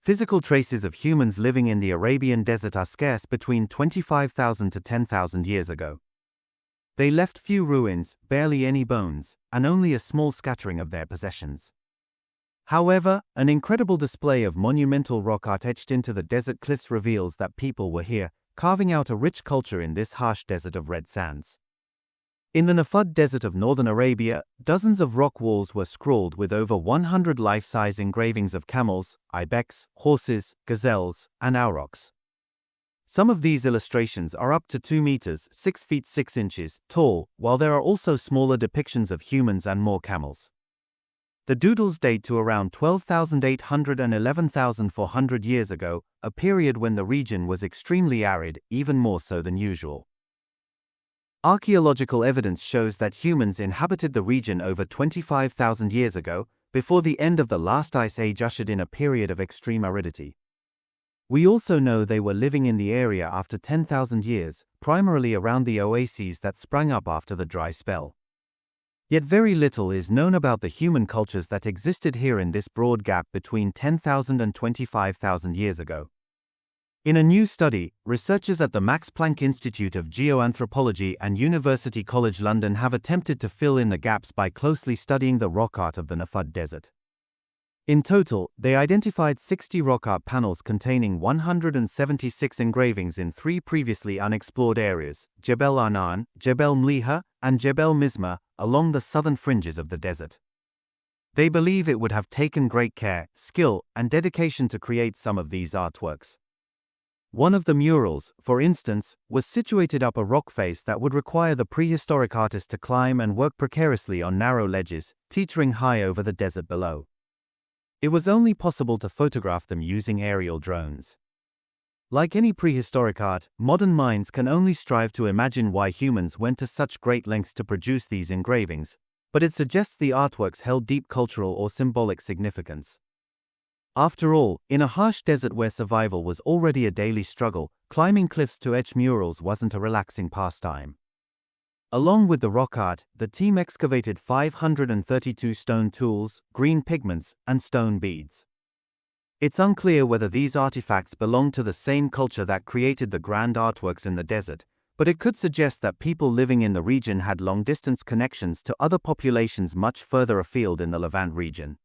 Physical traces of humans living in the Arabian desert are scarce between 25,000 to 10,000 years ago. They left few ruins, barely any bones, and only a small scattering of their possessions. However, an incredible display of monumental rock art etched into the desert cliffs reveals that people were here, carving out a rich culture in this harsh desert of red sands. In the Nafud Desert of northern Arabia, dozens of rock walls were scrawled with over 100 life-size engravings of camels, ibex, horses, gazelles, and aurochs. Some of these illustrations are up to 2 meters (6 feet 6 inches) tall, while there are also smaller depictions of humans and more camels. The doodles date to around 12,800 and 11,400 years ago, a period when the region was extremely arid, even more so than usual. Archaeological evidence shows that humans inhabited the region over 25,000 years ago, before the end of the last ice age ushered in a period of extreme aridity. We also know they were living in the area after 10,000 years, primarily around the oases that sprang up after the dry spell. Yet very little is known about the human cultures that existed here in this broad gap between 10,000 and 25,000 years ago. In a new study, researchers at the Max Planck Institute of Geoanthropology and University College London have attempted to fill in the gaps by closely studying the rock art of the Nafud Desert. In total, they identified 60 rock art panels containing 176 engravings in 3 previously unexplored areas, Jebel Arnan, Jebel Mliha, and Jebel Mizma, along the southern fringes of the desert. They believe it would have taken great care, skill, and dedication to create some of these artworks. One of the murals, for instance, was situated up a rock face that would require the prehistoric artist to climb and work precariously on narrow ledges, teetering high over the desert below. It was only possible to photograph them using aerial drones. Like any prehistoric art, modern minds can only strive to imagine why humans went to such great lengths to produce these engravings, but it suggests the artworks held deep cultural or symbolic significance. After all, in a harsh desert where survival was already a daily struggle, climbing cliffs to etch murals wasn't a relaxing pastime. Along with the rock art, the team excavated 532 stone tools, green pigments, and stone beads. It's unclear whether these artifacts belong to the same culture that created the grand artworks in the desert, but it could suggest that people living in the region had long-distance connections to other populations much further afield in the Levant region.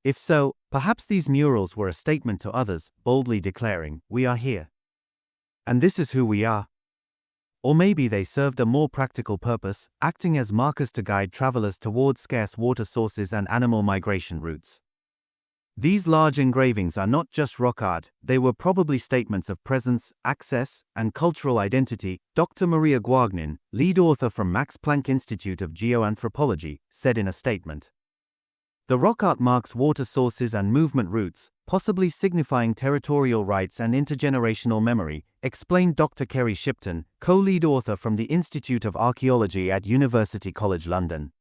If so, perhaps these murals were a statement to others, boldly declaring, "We are here. And this is who we are." Or maybe they served a more practical purpose, acting as markers to guide travelers towards scarce water sources and animal migration routes. These large engravings are not just rock art, they were probably statements of presence, access, and cultural identity, Dr. Maria Guagnin, lead author from Max Planck Institute of Geoanthropology, said in a statement. The rock art marks water sources and movement routes, possibly signifying territorial rights and intergenerational memory, explained Dr. Kerry Shipton, co-lead author from the Institute of Archaeology at University College London.